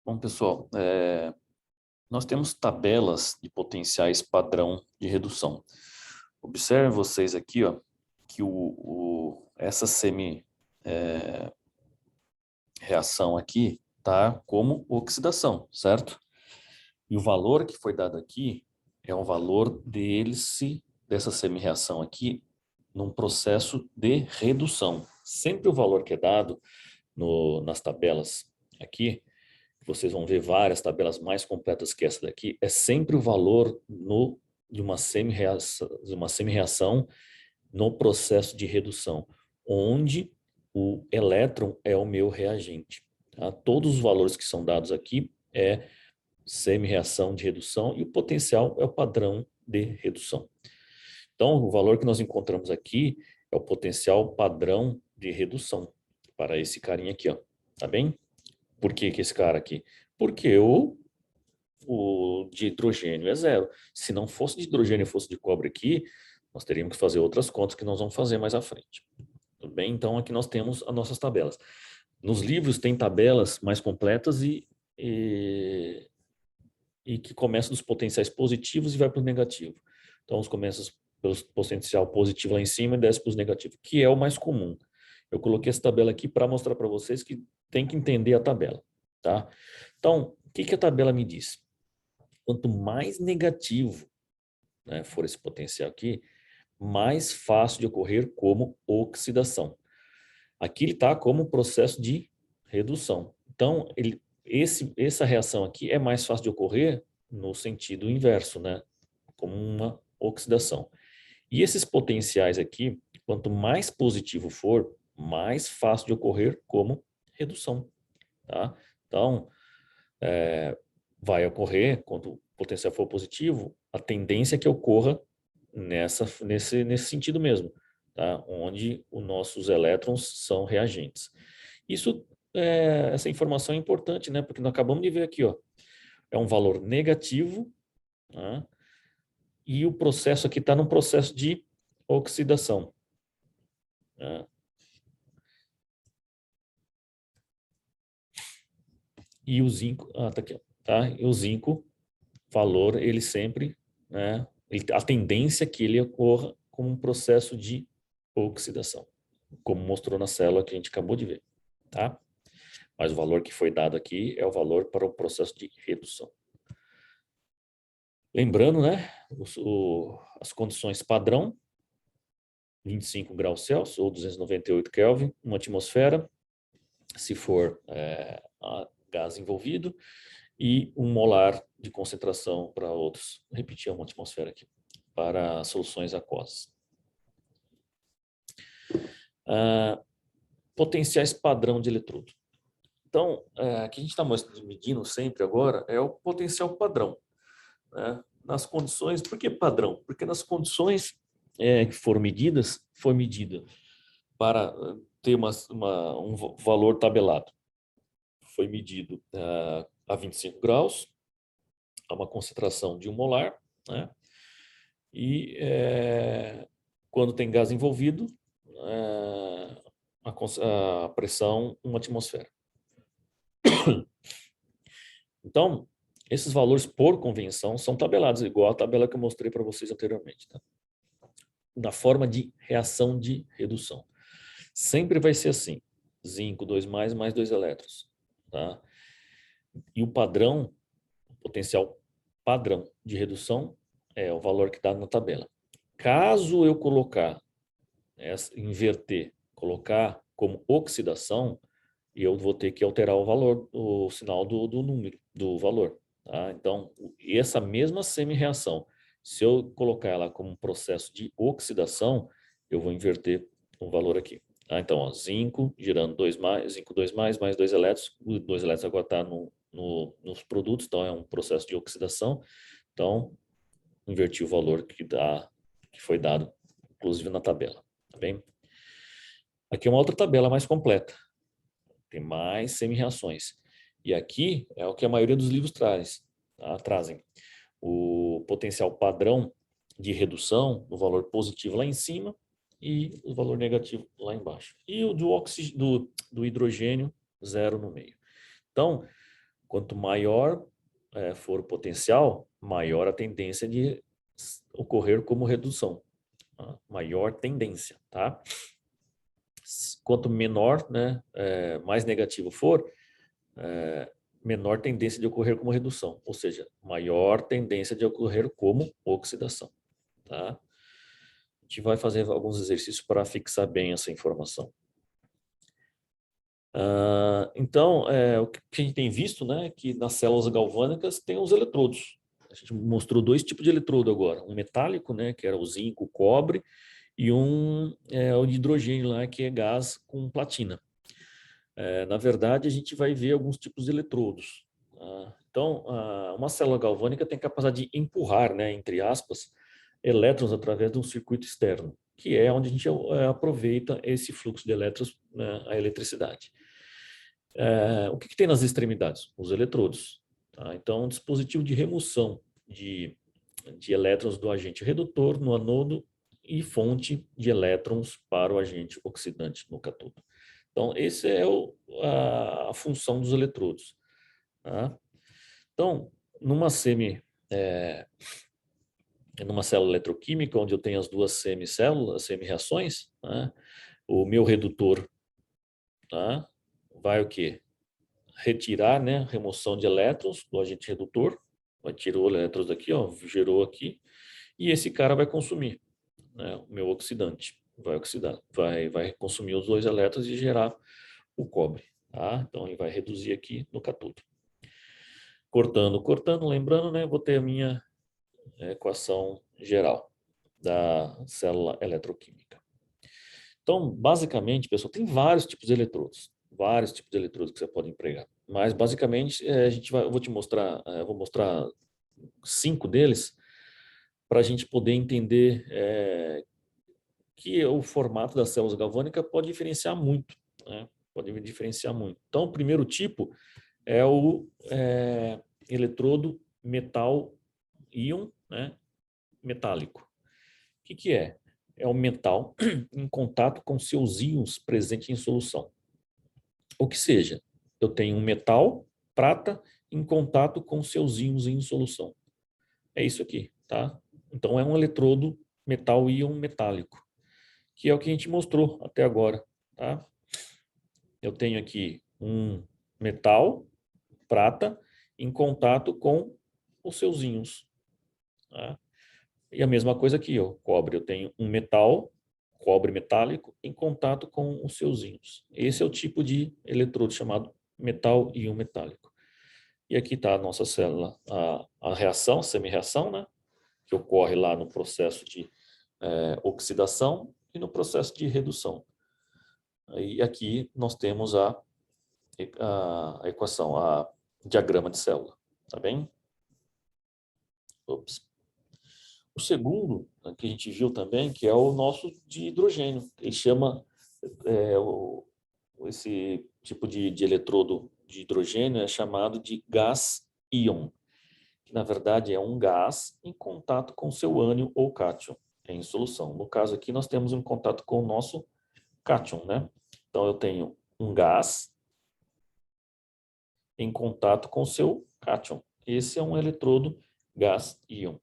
Bom, pessoal, nós temos tabelas de potenciais padrão de redução. Observem vocês aqui, ó, que essa semi-reação aqui tá como oxidação, certo? E o valor que foi dado aqui é um valor dessa semi-reação aqui num processo de redução. Sempre o valor que é dado nas tabelas aqui, vocês vão ver várias tabelas mais completas que essa daqui, é sempre o valor de uma semi-reação no processo de redução, onde o elétron é o meu reagente. Tá? Todos os valores que são dados aqui é semi-reação de redução e o potencial é o padrão de redução. Então, o valor que nós encontramos aqui é o potencial padrão de redução para esse carinha aqui, ó. Tá bem? Por que esse cara aqui? Porque o de hidrogênio é zero. Se não fosse de hidrogênio e fosse de cobre aqui, nós teríamos que fazer outras contas que nós vamos fazer mais à frente. Tudo bem? Então, aqui nós temos as nossas tabelas. Nos livros tem tabelas mais completas e que começam dos potenciais positivos e vai para o negativo. Então, os começam pelo potencial positivo lá em cima e desce para os negativos, que é o mais comum. Eu coloquei essa tabela aqui para mostrar para vocês que tem que entender a tabela. Tá? Então, o que a tabela me diz? Quanto mais negativo, né, for esse potencial aqui, mais fácil de ocorrer como oxidação. Aqui ele está como processo de redução. Então, essa reação aqui é mais fácil de ocorrer no sentido inverso, né? Como uma oxidação. E esses potenciais aqui, quanto mais positivo for, mais fácil de ocorrer como redução. Tá? Então, vai ocorrer, quando o potencial for positivo, a tendência é que ocorra nesse sentido mesmo, tá? Onde os nossos elétrons são reagentes. Essa informação é importante, né? Porque nós acabamos de ver aqui, ó, é um valor negativo, né? E o processo aqui está num processo de oxidação. Né? E o zinco, tá aqui, ó, tá? E o zinco, valor, ele sempre, né? A tendência é que ele ocorra como um processo de oxidação, como mostrou na célula que a gente acabou de ver, tá? Mas o valor que foi dado aqui é o valor para o processo de redução. Lembrando, né, as condições padrão, 25 graus Celsius ou 298 Kelvin, uma atmosfera, se for gás envolvido, e 1 molar de concentração para outros. Vou repetir uma atmosfera aqui, para soluções aquosas. Potenciais padrão de eletrodo. Então, o que a gente está medindo sempre agora é o potencial padrão. Né? Nas condições, por que padrão? Porque nas condições que foram medidas, foi medida para ter um valor tabelado. Foi medido a 25 graus, a uma concentração de 1 molar, né? E quando tem gás envolvido, a pressão 1 atmosfera. Então, esses valores, por convenção, são tabelados, igual a tabela que eu mostrei para vocês anteriormente. Tá? Na forma de reação de redução. Sempre vai ser assim, zinco 2+, mais 2 elétrons. Tá? E o padrão, o potencial padrão de redução é o valor que está na tabela. Caso eu inverter, colocar como oxidação, eu vou ter que alterar o valor, o sinal do número, do valor. Tá? Então, essa mesma semi-reação, se eu colocar ela como um processo de oxidação, eu vou inverter o valor aqui. Tá? Então, ó, zinco girando 2+, zinco 2+, mais 2 elétrons, os 2 elétrons agora está nos produtos, então é um processo de oxidação. Então, inverti o valor que foi dado, inclusive na tabela. Tá bem? Aqui é uma outra tabela mais completa. Tem mais semi-reações. E aqui é o que a maioria dos livros trazem. O potencial padrão de redução, o valor positivo lá em cima e o valor negativo lá embaixo. E o do hidrogênio, zero no meio. Então, Quanto maior for o potencial, maior a tendência de ocorrer como redução. Tá? Maior tendência, tá? Quanto menor, né, mais negativo for, menor tendência de ocorrer como redução, ou seja, maior tendência de ocorrer como oxidação, tá? A gente vai fazer alguns exercícios para fixar bem essa informação. Então, o que a gente tem visto, né, que nas células galvânicas tem os eletrodos. A gente mostrou dois tipos de eletrodo agora, um metálico, né, que era o zinco, o cobre, e o de hidrogênio lá, que é gás com platina. Na verdade, a gente vai ver alguns tipos de eletrodos. Tá? Então, uma célula galvânica tem capacidade de empurrar, né, entre aspas, elétrons através de um circuito externo, que é onde a gente aproveita esse fluxo de elétrons, né, a eletricidade. O que tem nas extremidades? Os eletrodos. Tá? Então, um dispositivo de remoção de elétrons do agente redutor no anodo e fonte de elétrons para o agente oxidante no cátodo. Então, essa é a função dos eletrodos. Tá? Então, numa célula eletroquímica, onde eu tenho as duas semicélulas, semi-reações, né, o meu redutor, tá, vai o quê? Retirar, né, remoção de elétrons do agente redutor, vai tirar os elétrons daqui, ó, gerou aqui, e esse cara vai consumir, né, o meu oxidante, vai oxidar, vai consumir os dois elétrons e gerar o cobre. Tá? Então, ele vai reduzir aqui no cátodo. Cortando, lembrando, né, vou ter a minha equação geral da célula eletroquímica. Então, basicamente, pessoal, tem vários tipos de eletrodos que você pode empregar. Mas, basicamente, eu vou mostrar 5 deles para a gente poder entender que o formato das células galvânicas pode diferenciar muito, né? Pode diferenciar muito. Então, o primeiro tipo é o eletrodo metal-íon, né, metálico. O que é? É o metal em contato com seus íons presentes em solução. Ou que seja, eu tenho um metal, prata, em contato com seus íons em solução. É isso aqui, tá? Então, é um eletrodo metal-íon metálico, que é o que a gente mostrou até agora, tá? Eu tenho aqui um metal, prata, em contato com os seus íons. Tá? E a mesma coisa aqui, ó, cobre. Eu tenho um metal, cobre metálico, em contato com os seus íons. Esse é o tipo de eletrodo chamado metal-íon metálico. E aqui está a nossa célula, a reação, a semi-reação, né? Que ocorre lá no processo de oxidação e no processo de redução. E aqui nós temos a equação, a diagrama de célula. Tá bem? Ops. O segundo, que a gente viu também, que é o nosso de hidrogênio. Ele chama esse tipo de eletrodo de hidrogênio é chamado de gás íon, que na verdade é um gás em contato com seu ânion ou cátion em solução. No caso aqui nós temos um contato com o nosso cátion, né? Então eu tenho um gás em contato com seu cátion. Esse é um eletrodo gás íon.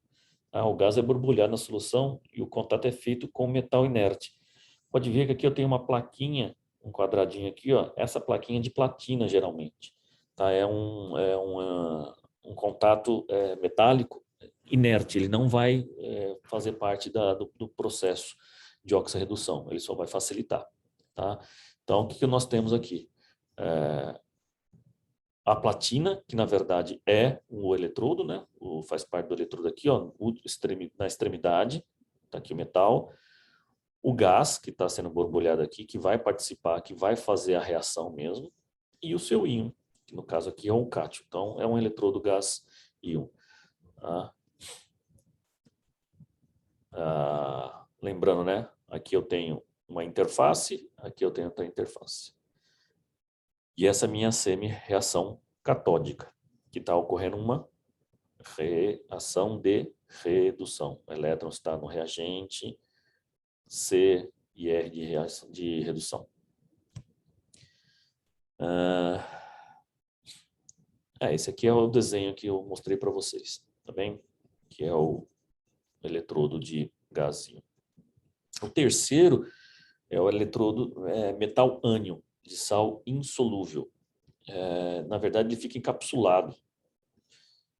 O gás é borbulhado na solução e o contato é feito com metal inerte. Pode ver que aqui eu tenho uma plaquinha, um quadradinho aqui, ó. Essa plaquinha é de platina, geralmente. Tá? Um contato metálico inerte. Ele não vai fazer parte do processo de oxirredução. Ele só vai facilitar. Tá? Então, o que nós temos aqui? A platina, que na verdade é o eletrodo, né? Faz parte do eletrodo aqui, ó, na extremidade, tá aqui o metal. O gás, que está sendo borbulhado aqui, que vai participar, que vai fazer a reação mesmo. E o seu íon, que no caso aqui é um cátion. Então, é um eletrodo gás-íon. Tá? Lembrando, né? Aqui eu tenho uma interface, aqui eu tenho outra interface. E essa é a minha semi-reação catódica, que está ocorrendo uma reação de redução. O elétron está no reagente, C e R de redução. Esse aqui é o desenho que eu mostrei para vocês, tá bem? Que é o eletrodo de gazinho. O terceiro é o eletrodo metal ânion, de sal insolúvel. Na verdade, ele fica encapsulado.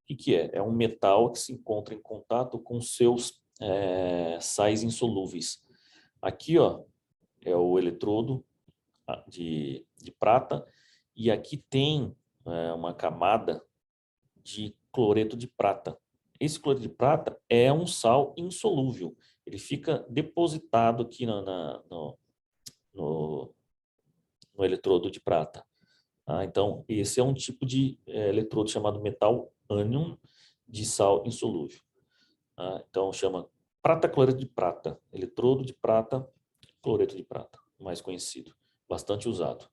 O que é? É um metal que se encontra em contato com seus sais insolúveis. Aqui, ó, é o eletrodo de prata e aqui tem uma camada de cloreto de prata. Esse cloreto de prata é um sal insolúvel. Ele fica depositado aqui no eletrodo de prata. Então, esse é um tipo de eletrodo chamado metal ânion de sal insolúvel. Então, chama prata cloreto de prata, eletrodo de prata, cloreto de prata, mais conhecido, bastante usado.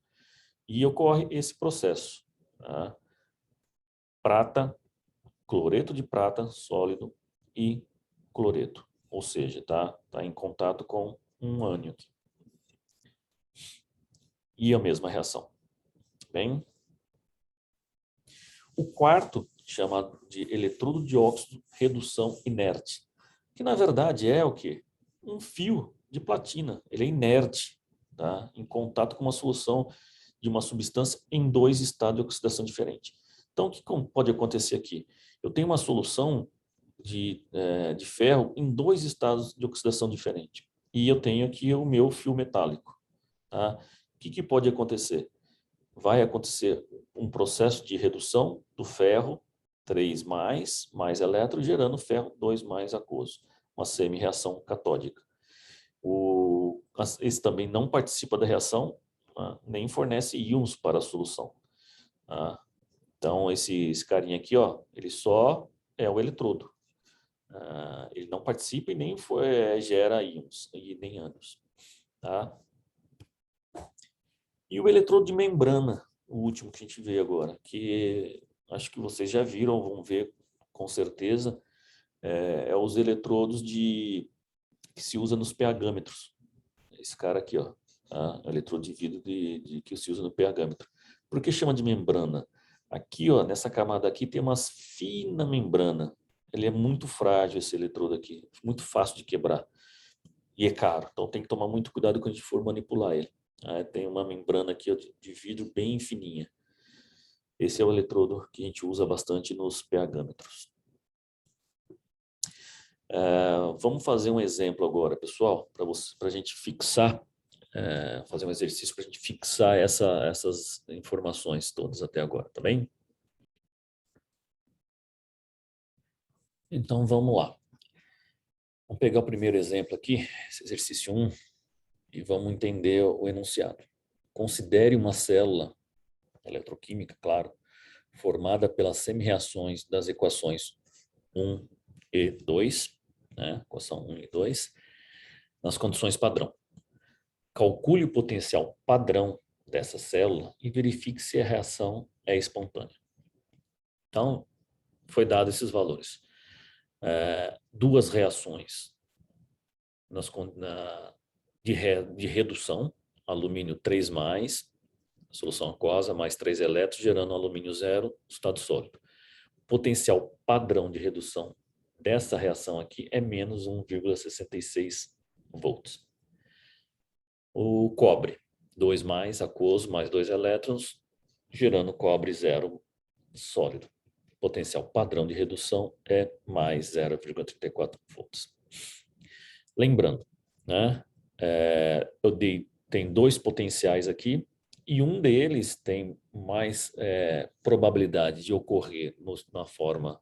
E ocorre esse processo. Prata, cloreto de prata sólido e cloreto, ou seja, tá em contato com um ânion aqui. E a mesma reação. Bem, o quarto chamado de eletrodo de óxido redução inerte, que na verdade é o quê? Um fio de platina. Ele é inerte, tá? Em contato com uma solução de uma substância em dois estados de oxidação diferentes. Então, o que pode acontecer aqui? Eu tenho uma solução de ferro em dois estados de oxidação diferentes. E eu tenho aqui o meu fio metálico. Tá? O que pode acontecer? Vai acontecer um processo de redução do ferro 3+, mais elétron, gerando ferro 2+ aquoso, uma semi-reação catódica. Esse também não participa da reação, nem fornece íons para a solução. Então, esse carinha aqui, ó, ele só é o eletrodo. Ele não participa e nem gera íons e nem ânions. Tá? E o eletrodo de membrana, o último que a gente vê agora, que acho que vocês já viram, vão ver com certeza, é os eletrodos que se usa nos pH-metros. Esse cara aqui, ó, o eletrodo de vidro que se usa no pH-metro. Por que chama de membrana? Aqui, ó, nessa camada aqui tem umas fina membrana. Ele é muito frágil, esse eletrodo aqui, muito fácil de quebrar. E é caro, então tem que tomar muito cuidado quando a gente for manipular ele. Tem uma membrana aqui, ó, de vidro bem fininha. Esse é o eletrodo que a gente usa bastante nos pH-metros. Vamos fazer um exemplo agora, pessoal, para a gente fixar, fazer um exercício para a gente fixar essas informações todas até agora, tá bem? Então, vamos lá. Vamos pegar o primeiro exemplo aqui, esse exercício 1, e vamos entender o enunciado. Considere uma célula eletroquímica, claro, formada pelas semi-reações das equações 1 e 2, né? Equação 1 e 2, nas condições padrão. Calcule o potencial padrão dessa célula e verifique se a reação é espontânea. Então, foi dado esses valores. Duas reações de redução, alumínio 3+, solução aquosa, mais 3 elétrons, gerando alumínio 0, estado sólido. O potencial padrão de redução dessa reação aqui é menos 1,66 volts. O cobre, 2+, aquoso, mais 2 elétrons, gerando cobre 0, sólido. O potencial padrão de redução é mais 0,34 volts. Lembrando, né, tem dois potenciais aqui, e um deles tem mais probabilidade de ocorrer na forma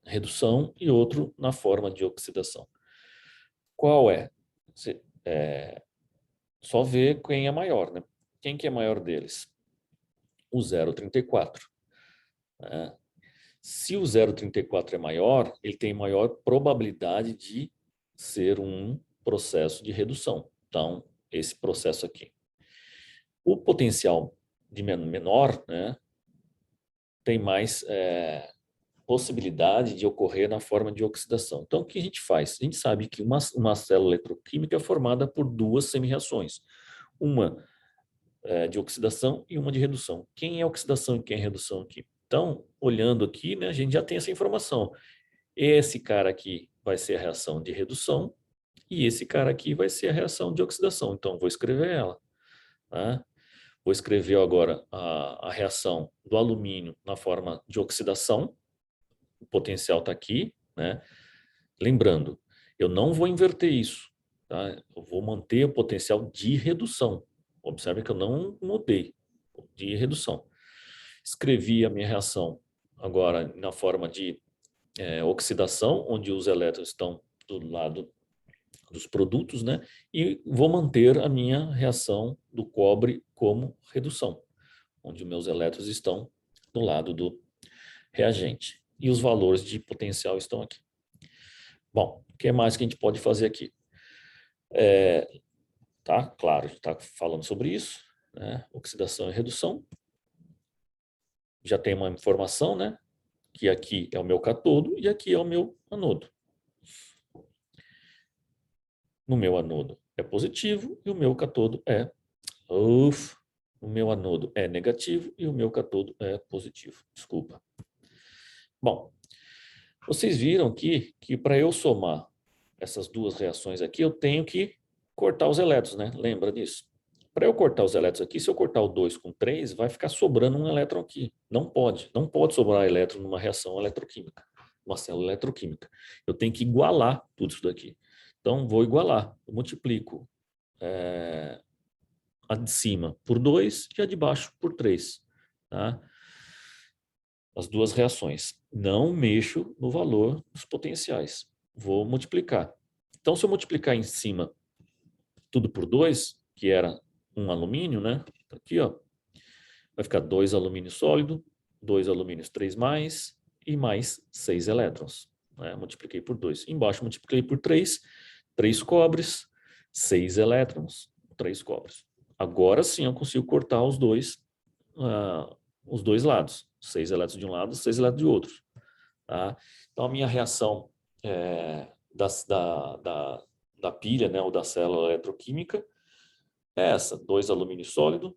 redução e outro na forma de oxidação. Qual é? Só ver quem é maior, né? Quem que é maior deles? O 0,34. Se o 0,34 é maior, ele tem maior probabilidade de ser um processo de redução. Então, esse processo aqui. O potencial de menor, né, tem mais possibilidade de ocorrer na forma de oxidação. Então, o que a gente faz? A gente sabe que uma célula eletroquímica é formada por duas semi-reações. Uma de oxidação e uma de redução. Quem é oxidação e quem é redução aqui? Então, olhando aqui, né, a gente já tem essa informação. Esse cara aqui vai ser a reação de redução e esse cara aqui vai ser a reação de oxidação. Então, vou escrever ela. Tá? Vou escrever agora a reação do alumínio na forma de oxidação. O potencial está aqui, né? Lembrando, eu não vou inverter isso. Tá? Eu vou manter o potencial de redução. Observe que eu não mudei de redução. Escrevi a minha reação agora na forma de oxidação, onde os elétrons estão do lado dos produtos, né? E vou manter a minha reação do cobre como redução, onde os meus elétrons estão do lado do reagente. E os valores de potencial estão aqui. Bom, o que mais que a gente pode fazer aqui? Tá, claro, a gente está falando sobre isso, né? Oxidação e redução. Já tem uma informação, né? Que aqui é o meu catodo e aqui é o meu anodo. No meu anodo é positivo e o meu catodo é... o meu anodo é negativo e o meu catodo é positivo. Desculpa. Bom, vocês viram que para eu somar essas duas reações aqui, eu tenho que cortar os elétrons, né? Lembra disso? Para eu cortar os elétrons aqui, se eu cortar o 2 com 3, vai ficar sobrando um elétron aqui. Não pode sobrar elétron numa reação eletroquímica, uma célula eletroquímica. Eu tenho que igualar tudo isso daqui. Então, vou igualar. Eu multiplico a de cima por 2 e a de baixo por 3. Tá? As duas reações. Não mexo no valor dos potenciais. Vou multiplicar. Então, se eu multiplicar em cima tudo por 2, que era um alumínio, né? Aqui, ó. Vai ficar 2 alumínio sólido, 2 alumínios 3 e mais 6 elétrons. Né? Multipliquei por 2. Embaixo multipliquei por 3, 3 cobres, 6 elétrons, 3 cobres. Agora sim eu consigo cortar os dois lados. 6 elétrons de um lado, 6 elétrons de outro. Tá? Então a minha reação da pilha, né, ou da célula eletroquímica é essa: 2 alumínio sólido,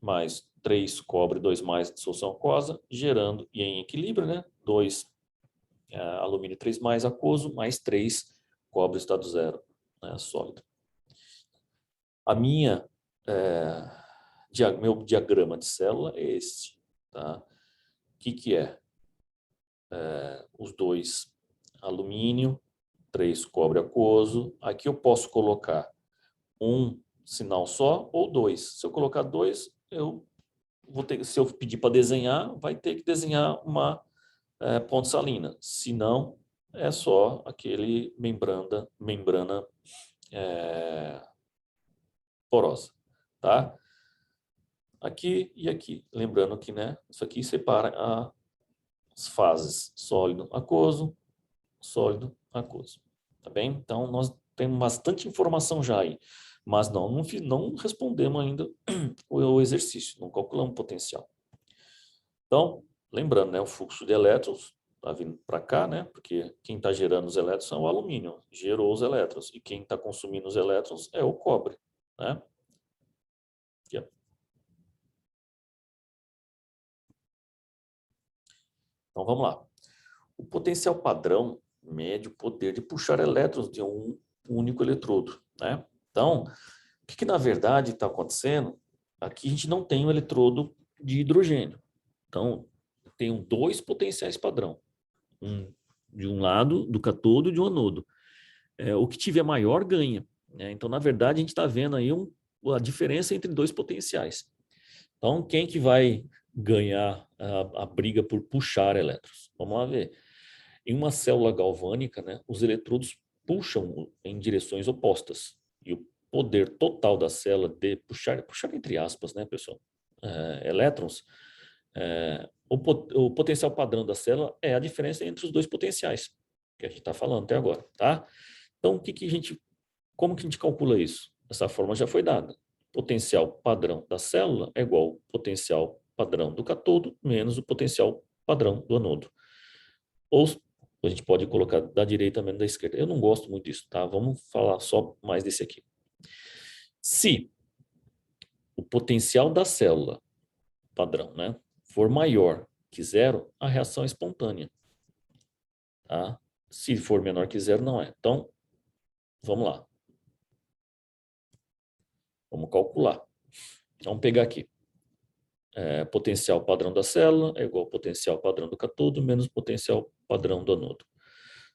mais 3 cobre, 2 mais dissolução aquosa, gerando, e em equilíbrio, né, 2 alumínio 3 mais aquoso, mais 3 cobre estado zero, né, sólido. Meu diagrama de célula é esse. Tá? O que é? Os 2 alumínio, 3 cobre aquoso. Aqui eu posso colocar um sinal só ou 2. Se eu colocar 2, se eu pedir para desenhar, vai ter que desenhar uma ponte salina. Se não, é só aquele membrana porosa. Tá? Aqui e aqui. Lembrando que, né, isso aqui separa as fases sólido, aquoso, tá bem? Então, nós temos bastante informação já aí, mas não respondemos ainda o exercício, não calculamos o potencial. Então, lembrando, né, o fluxo de elétrons está vindo para cá, né, porque quem está gerando os elétrons é o alumínio, gerou os elétrons, e quem está consumindo os elétrons é o cobre, né? Aqui, ó. Então, vamos lá. O potencial padrão mede o poder de puxar elétrons de um único eletrodo, né? Então, o que na verdade está acontecendo? Aqui a gente não tem um eletrodo de hidrogênio. Então, eu tenho 2 potenciais padrão. De um lado do catodo e de um anodo. O que tiver maior ganha. Né? Então, na verdade, a gente está vendo aí a diferença entre 2 potenciais. Então, quem que vai ganhar a briga por puxar elétrons? Vamos lá ver. Em uma célula galvânica, né, os eletrodos puxam em direções opostas. E o poder total da célula de puxar entre aspas, né, pessoal, elétrons, o potencial padrão da célula é a diferença entre os 2 potenciais, que a gente está falando até agora, tá? Então, como que a gente calcula isso? Essa forma já foi dada. Potencial padrão da célula é igual ao potencial padrão do catodo menos o potencial padrão do anodo. Ou a gente pode colocar da direita menos da esquerda. Eu não gosto muito disso, tá? Vamos falar só mais desse aqui. Se o potencial da célula padrão, né, for maior que zero, a reação é espontânea. Tá? Se for menor que zero, não é. Então, vamos lá. Vamos calcular. Vamos pegar aqui. Potencial padrão da célula é igual ao potencial padrão do cátodo menos potencial padrão do anodo.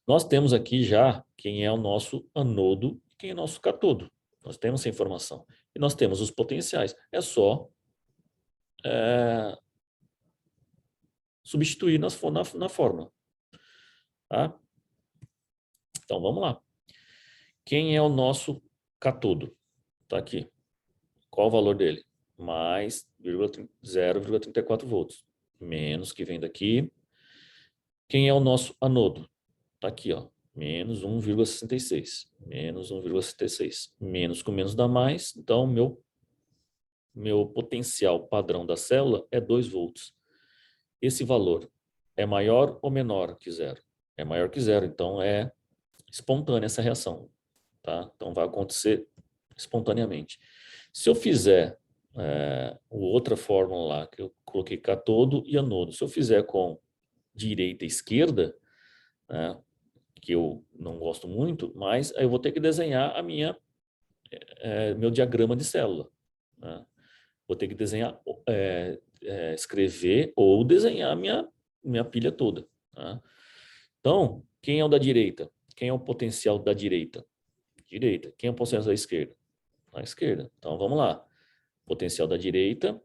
Nós temos aqui já quem é o nosso anodo e quem é o nosso cátodo. Nós temos essa informação. E nós temos os potenciais. É só substituir na fórmula. Tá? Então, vamos lá. Quem é o nosso cátodo? Está aqui. Qual o valor dele? Mais 0,34 volts. Menos que vem daqui. Quem é o nosso anodo? Está aqui, ó. Menos 1,66. Menos 1,66. Menos com menos dá mais. Então, meu potencial padrão da célula é 2 volts. Esse valor é maior ou menor que zero? É maior que zero. Então, é espontânea essa reação. Tá? Então, vai acontecer espontaneamente. Se eu fizer outra fórmula lá, que eu coloquei cátodo e anodo, se eu fizer com direita e esquerda, né, que eu não gosto muito, mas aí eu vou ter que desenhar meu diagrama de célula. Né? Vou ter que desenhar, escrever ou desenhar minha pilha toda. Tá? Então, quem é o da direita? Quem é o potencial da direita? Direita. Quem é o potencial da esquerda? À esquerda. Então, vamos lá. Potencial da direita,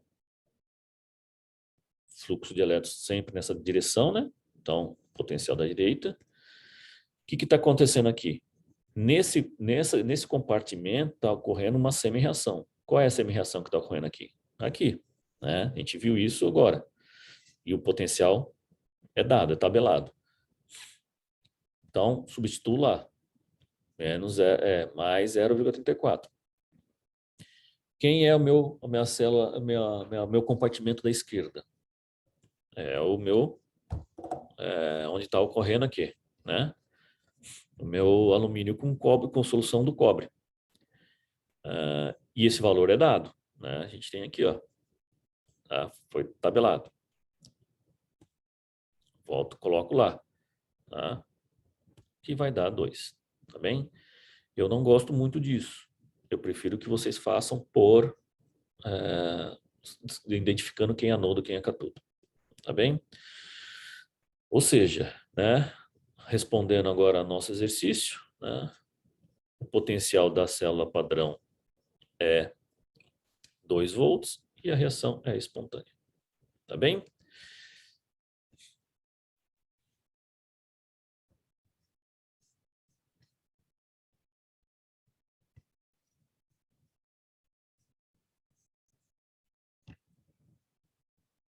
fluxo de elétrons sempre nessa direção, né? Então, potencial da direita. O que está acontecendo aqui? Nesse compartimento está ocorrendo uma semi-reação. Qual é a semi-reação que está ocorrendo aqui? Aqui. Né? A gente viu isso agora. E o potencial é dado, é tabelado. Então, substituo lá. Mais 0,34. Quem é a minha célula, meu compartimento da esquerda? É o meu, onde está ocorrendo aqui, né? O meu alumínio com cobre, com solução do cobre. E esse valor é dado, né? A gente tem aqui, ó, tá? Foi tabelado. Volto, coloco lá, tá? Que vai dar 2, tá bem? Eu não gosto muito disso. Eu prefiro que vocês façam por identificando quem é anodo, quem é cátodo, tá bem? Ou seja, né? Respondendo agora ao nosso exercício, né? O potencial da célula padrão é 2 volts e a reação é espontânea. Tá bem?